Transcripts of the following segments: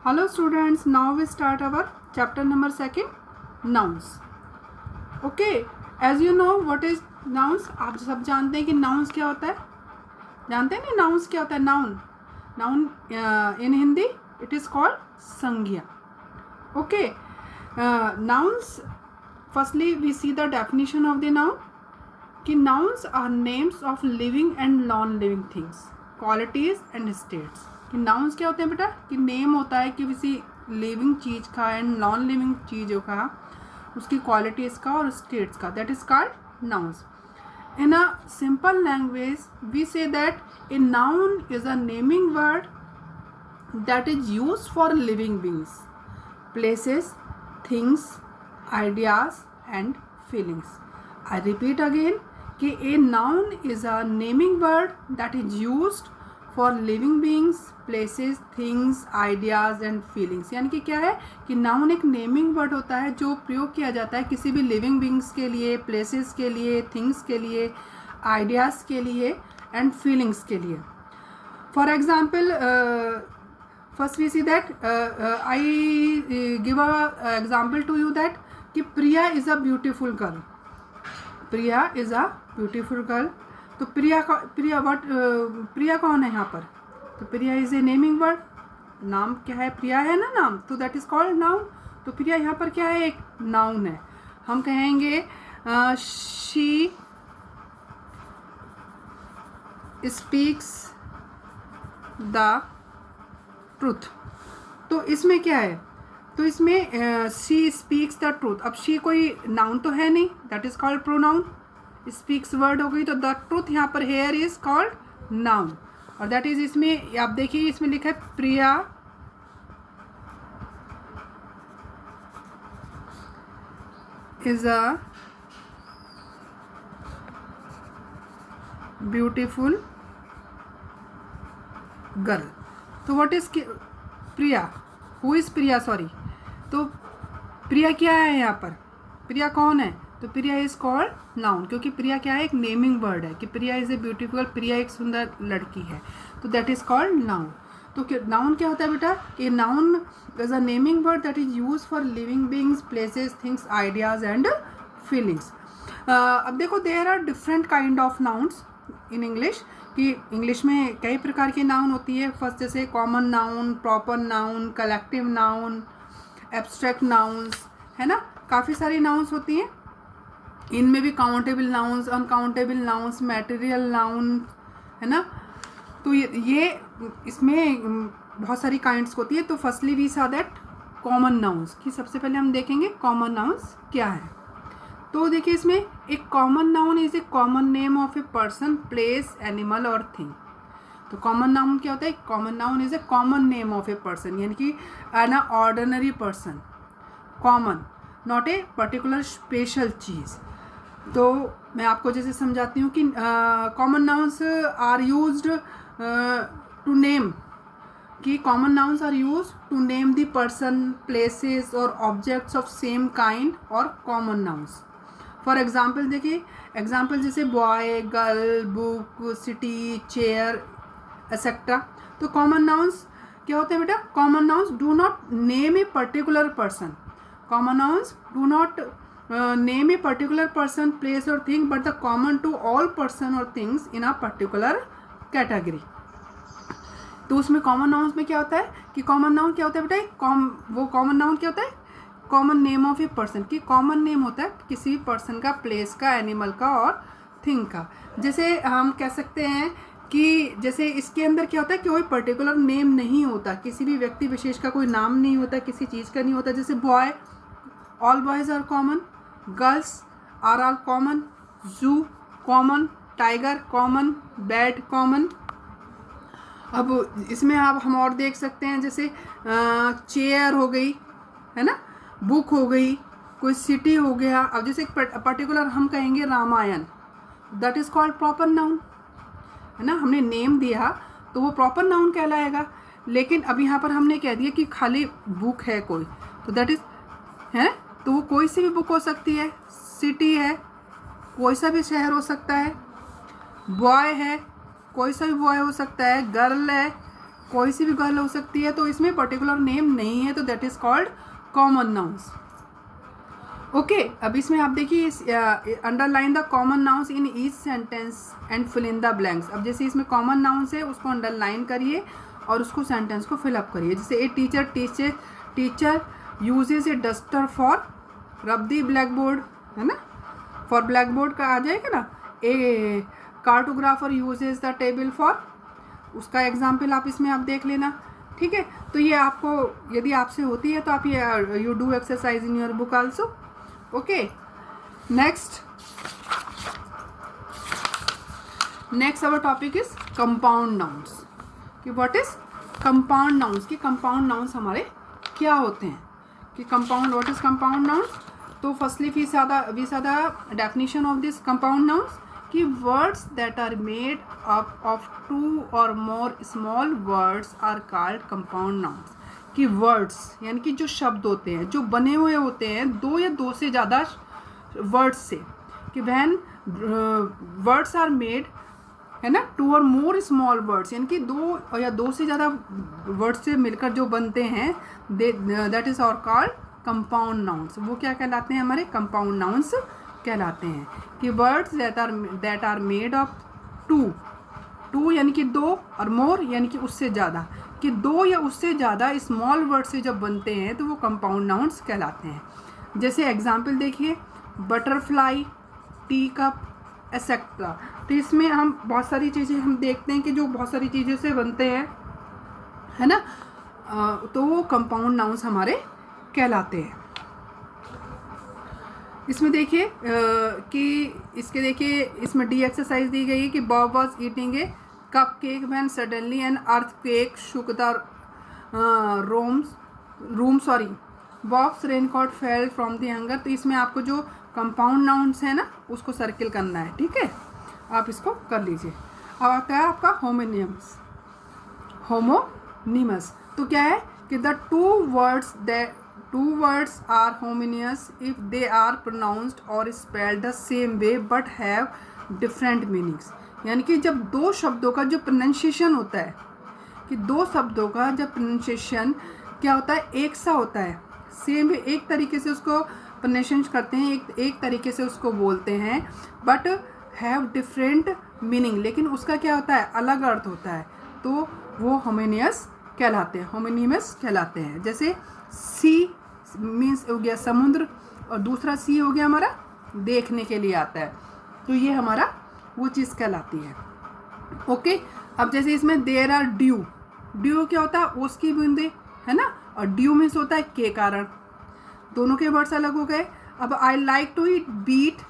Hello students, now we start our chapter number 2, nouns. Okay, as you know what is nouns. आप सब जानते हैं कि nouns क्या होता है. जानते हैं ना nouns क्या होता है. noun in Hindi it is called संज्ञा. Okay, nouns, firstly we see the definition of the noun. कि nouns are names of living and non-living things, qualities and states. कि नाउन्स क्या होते हैं बेटा. कि नेम होता है कि किसी लिविंग चीज़ का एंड नॉन लिविंग चीज़ों का, उसकी क्वालिटीज़ का और स्टेट्स का. That is called nouns. In a simple language we say that a noun is a naming word that is used for living beings, places, things, ideas and feelings. I repeat again कि a noun is a naming word that is used for living beings, places, things, ideas and feelings. यानी कि क्या है कि noun एक naming word होता है जो प्रयोग किया जाता है किसी भी लिविंग बींग्स के लिए, प्लेसेस के लिए, थिंग्स के लिए, आइडियाज़ के लिए एंड फीलिंग्स के लिए. For example, first we see that I give a example to you that कि Priya is a beautiful girl. Priya is a beautiful girl. तो प्रिया कौन है यहाँ पर. तो Priya is a naming word. नाम क्या है, प्रिया है ना नाम, तो दैट इज कॉल्ड नाउन. तो प्रिया यहाँ पर क्या है, एक नाउन है. हम कहेंगे शी स्पीक्स द ट्रूथ. तो इसमें क्या है, तो इसमें शी स्पीक्स द ट्रूथ. अब शी कोई नाउन तो है नहीं, that is called pronoun. Speaks word हो गई, तो द ट्रूथ यहाँ पर हेयर इज कॉल्ड नाउन. और दैट इज, इसमें आप देखिए इसमें लिखा है प्रिया इज अ ब्यूटीफुल गर्ल. तो what is Priya, who is Priya, sorry. तो प्रिया क्या है यहाँ पर, प्रिया कौन है. तो प्रिया इज कॉल्ड नाउन, क्योंकि प्रिया क्या है, एक नेमिंग वर्ड है कि प्रिया इज ए ब्यूटीफुल, प्रिया एक सुंदर लड़की है. तो दैट इज कॉल्ड नाउन. तो नाउन क्या होता है बेटा, कि noun is a naming word that is use for living beings, places, things, ideas and feelings. अब देखो, there are different kind of nouns in English. कि इंग्लिश में कई प्रकार की नाउन होती है. फर्स्ट जैसे common noun, proper noun, collective noun, abstract nouns, है ना. काफ़ी सारी नाउन्स होती हैं. इनमें भी countable nouns, uncountable nouns, material noun, है ना. तो ये इसमें बहुत सारी काइंड्स होती है. तो firstly we saw that common nouns, कि सबसे पहले हम देखेंगे कॉमन नाउन्स क्या है. तो देखिए इसमें एक common noun is a common name of a person, place, animal और थिंग. तो कॉमन नाउन क्या होता है, common noun is a common name of a person, यानी कि an ordinary person, common, not a particular special चीज़. तो मैं आपको जैसे समझाती हूँ कि common nouns are used to name, कि common nouns are use to name the person, places और ऑब्जेक्ट्स ऑफ सेम काइंड और कॉमन नाउन्स. फॉर एग्जाम्पल देखिए, एग्जाम्पल जैसे boy, girl, book, city, chair etcetera. तो कॉमन नाउन्स क्या होते हैं बेटा, common nouns do not name a particular person. Common nouns do not name a particular person, place or thing, but the common to all person or things in a particular category. तो उसमें common nouns में क्या होता है कि common noun क्या होता है बेटा, वो कॉमन नाउन क्या होता है, common name of a person. की कॉमन नेम होता है किसी पर्सन का, प्लेस का, एनिमल का और थिंग का. जैसे हम कह सकते हैं कि जैसे इसके अंदर क्या होता है कि कोई पर्टिकुलर नेम नहीं होता, किसी भी व्यक्ति विशेष का कोई नाम नहीं होता, किसी चीज़ का नहीं होता. जैसे boy, all boys are common, girls are all common, zoo common, tiger common, bat common. अब इसमें आप हम और देख सकते हैं जैसे चेयर हो गई, है ना, बुक हो गई, कोई सिटी हो गया. अब जैसे पर्टिकुलर हम कहेंगे Ramayana, that is called proper noun, है ना. हमने नेम दिया तो वो प्रॉपर नाउन कहलाएगा. लेकिन अब यहाँ पर हमने कह दिया कि खाली बुक है कोई, तो दैट इज़ है, तो वो कोई सी भी बुक हो सकती है. सिटी है, कोई सा भी शहर हो सकता है. बॉय है, कोई सा भी बॉय हो सकता है. गर्ल है, कोई सी भी गर्ल हो सकती है, तो इसमें पर्टिकुलर नेम नहीं है, तो that is called common nouns. Okay, अब इसमें आप देखिए underline the common nouns in each sentence and fill in the blanks. अब जैसे इसमें कॉमन नाउन्स है उसको अंडरलाइन करिए और उसको सेंटेंस को फिलअप करिए। जैसे a teacher usage A duster for रब दी ब्लैक बोर्ड, है ना, फॉर ब्लैक बोर्ड का आ जाएगा ना। A cartographer uses the table for, उसका एग्जाम्पल आप इसमें आप देख लेना। ठीक है, तो ये आपको यदि आपसे होती है तो आप ये you do exercise in your book also. Okay, next our topic is compound nouns. कि व्हाट इज कंपाउंड नाउन्स, कि कंपाउंड नाउन्स हमारे क्या होते हैं, कि compound, what is compound nouns. तो firstly we saw the definition of this compound nouns, कि words that are made up of two or more small words are called compound nouns। कि words यानी कि जो शब्द होते हैं, जो बने हुए होते हैं दो या दो से ज़्यादा वर्ड्स से, कि when words are made, है ना, टू और मोर स्मॉल वर्ड्स, यानी कि दो या दो से ज़्यादा वर्ड्स से मिलकर जो बनते हैं, दैट इज और कॉल्ड कंपाउंड नाउन्स। वो क्या कहलाते हैं, हमारे कंपाउंड नाउन्स कहलाते हैं। कि words that are made of two यानी कि दो, और मोर यानी कि उससे ज़्यादा, कि दो या उससे ज़्यादा स्मॉल वर्ड से जब बनते हैं तो वो कंपाउंड नाउन्स कहलाते हैं। जैसे एग्जाम्पल देखिए, बटरफ्लाई, टी कप, एक्सेट्रा। तो इसमें हम बहुत सारी चीज़ें हम देखते हैं कि जो बहुत सारी चीज़ों से बनते हैं, है ना, तो वो कंपाउंड नाउन्स हमारे कहलाते हैं। इसमें देखिए कि इसके देखिए इसमें डी एक्सरसाइज दी गई है कि Bob was eating a cupcake when suddenly an earthquake shook the room Bob's raincoat fell from the hanger. तो इसमें आपको जो कंपाउंड नाउन्स है ना उसको सर्किल करना है। ठीक है, आप इसको कर लीजिए। अब आता है आपका होमोनिमस। तो क्या है कि the two words are homogeneous if they are pronounced or spelled the same way but have different meanings। यानी कि जब दो शब्दों का जो प्रोनाउंसिएशन होता है, कि दो शब्दों का जब प्रोनाउंसिएशन क्या होता है, एक सा होता है, सेम एक तरीके से उसको प्रोनाउंसिएशन करते हैं, एक तरीके से उसको बोलते हैं, बट हैव डिफरेंट मीनिंग, लेकिन उसका क्या होता है, अलग अर्थ होता है, तो वो होमोनियस कहलाते हैं, होमोनिमस कहलाते हैं। जैसे सी मीन्स हो गया समुद्र, और दूसरा सी हो गया हमारा देखने के लिए आता है, तो ये हमारा वो चीज़ कहलाती है। ओके, अब जैसे इसमें देयर आर ड्यू क्या होता है, उसकी बूंदे, है ना, और ड्यू मीन्स होता है के कारण, दोनों के वर्ड्स अलग हो गए। अब I like to eat beet,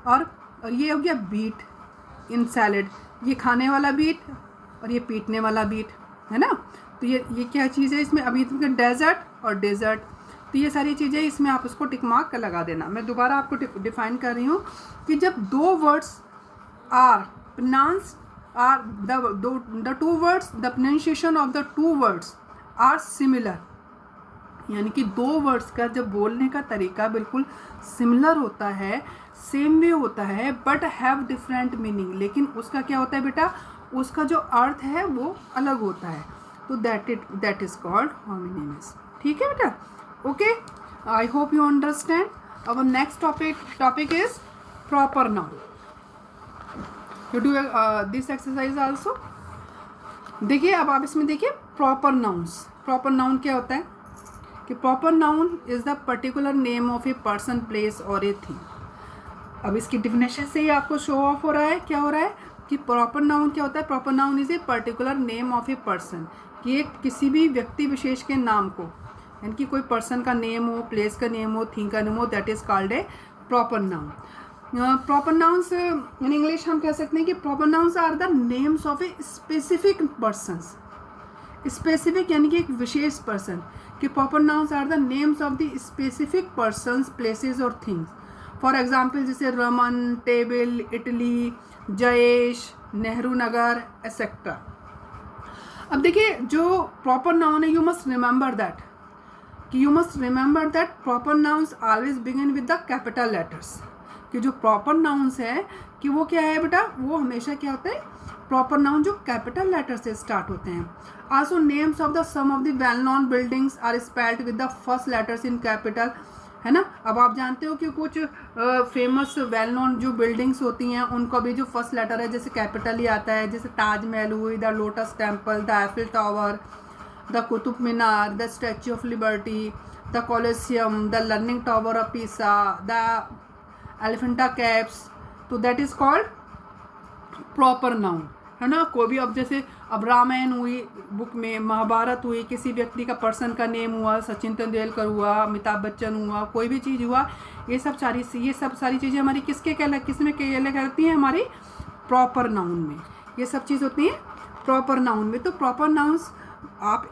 और ये हो गया बीट इन सैलेड, ये खाने वाला बीट और ये पीटने वाला बीट, है ना। तो ये क्या चीज़ है इसमें, अभी डेजर्ट और डेजर्ट, तो ये सारी चीज़ें इसमें आप उसको टिक मार्क लगा देना। मैं दोबारा आपको डिफाइन कर रही हूँ कि जब दो words are pronounced are the two words, the pronunciation of the two words are similar, यानी कि दो वर्ड्स का जब बोलने का तरीका बिल्कुल सिमिलर होता है, सेम वे होता है, बट हैव डिफरेंट मीनिंग, लेकिन उसका क्या होता है बेटा, उसका जो अर्थ है वो अलग होता है, तो दैट इज कॉल्ड होमोनिमस। ठीक है बेटा, okay, I hope you understand. Our next topic is proper noun. You do this exercise also. देखिए अब आप इसमें देखिए प्रॉपर नाउन्स। प्रॉपर नाउन क्या होता है, कि proper noun is the particular name of a person, place और ए थिंग। अब इसकी डिफिनेशन से ही आपको शो ऑफ हो रहा है, क्या हो रहा है कि प्रॉपर नाउन क्या होता है। Proper noun is a particular name of a person, कि एक किसी भी व्यक्ति विशेष के नाम को, यानी कि कोई पर्सन का नेम हो, प्लेस का नेम हो, थिंग का नेम हो, that is called a proper noun. Proper nouns in English हम कह सकते हैं कि proper nouns are the names of a specific persons. Specific यानी कि एक विशेष पर्सन, कि proper nouns are the names of the specific persons, places और थिंग्स। फॉर एग्जाम्पल जैसे Raman, table, Italy, Jayesh, Nehru Nagar, etcetera. अब देखिए जो प्रॉपर नाउन है, you must remember that proper nouns always begin with the capital letters. कि जो proper nouns है कि वो क्या है बेटा, वो हमेशा क्या होता है, प्रॉपर नाउन जो कैपिटल लेटर से स्टार्ट होते हैं। Also names of the some of the well known buildings are spelled with the first letters in capital, है ना। अब आप जानते हो कि कुछ फेमस वेल नोन जो बिल्डिंग्स होती हैं उनका भी जो फर्स्ट लेटर है जैसे कैपिटल ही आता है, जैसे ताजमहल हुई, the Lotus Temple, the Eiffel Tower, the Qutub Minar, the Statue of Liberty, the Colosseum, the learning tower of Pisa, the Elephanta caves, तो that is called proper noun, है ना। कोई भी अब जैसे अब रामायण हुई बुक में, महाभारत हुई, किसी व्यक्ति का पर्सन का नेम हुआ, सचिन तेंदुलकर हुआ, अमिताभ बच्चन हुआ, कोई भी चीज़ हुआ, ये सब सारी चीज़ें हमारी किसमें कहलाती हैं, हमारी प्रॉपर नाउन में। ये सब चीज़ होती हैं प्रॉपर नाउन में। तो proper nouns,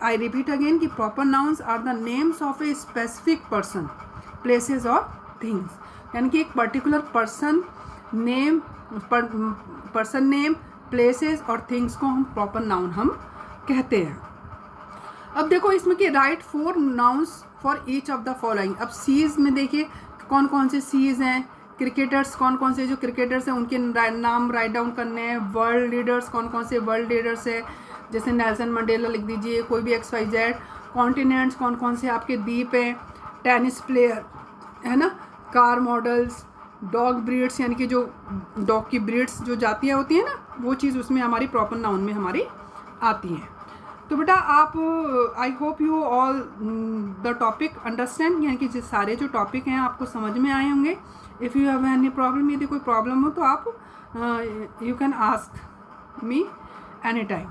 I repeat again कि proper nouns are the names of a specific person, places और थिंग्स, यानी कि एक पर्टिकुलर पर्सन नेम, प्लेसेस और थिंग्स को हम प्रॉपर नाउन हम कहते हैं। अब देखो इसमें कि right 4 nouns for each of the following. अब सीज में देखिए कौन कौन से सीज हैं, क्रिकेटर्स कौन कौन से जो क्रिकेटर्स हैं उनके नाम राइट डाउन करने हैं, वर्ल्ड लीडर्स कौन कौन से वर्ल्ड लीडर्स हैं, जैसे नेल्सन मंडेला लिख दीजिए, कोई भी XYZ, कॉन्टिनेंट्स कौन कौन से आपके द्वीप हैं, टेनिस प्लेयर, है ना, कार मॉडल्स, डॉग ब्रीड्स, यानी कि जो डॉग की ब्रीड्स जो जातियाँ होती हैं ना, वो चीज़ उसमें हमारी प्रॉपर नाउन में हमारी आती हैं। तो बेटा आप, I hope you all the topic understand, यानी कि सारे जो टॉपिक हैं आपको समझ में आए होंगे। If you have any problem, यदि कोई प्रॉब्लम हो तो आप you can ask me any time.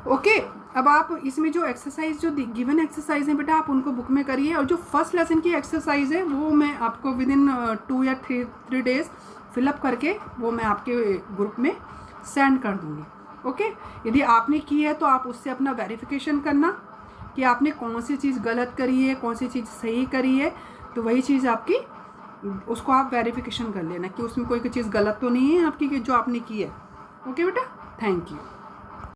Okay, अब आप इसमें जो एक्सरसाइज जो गिवन एक्सरसाइज है बेटा आप उनको बुक में करिए, और जो फर्स्ट लेसन की एक्सरसाइज है वो मैं आपको विद इन 2 या 3 डेज फिलअप करके वो मैं आपके ग्रुप में सेंड कर दूँगी। ओके, यदि आपने की है तो आप उससे अपना वेरिफिकेशन करना कि आपने कौन सी चीज़ गलत करी है, कौन सी चीज़ सही करी है, तो वही चीज़ आपकी, उसको आप वेरिफिकेशन कर लेना कि उसमें कोई चीज़ गलत तो नहीं है आपकी कि जो आपने की है। ओके बेटा, थैंक यू।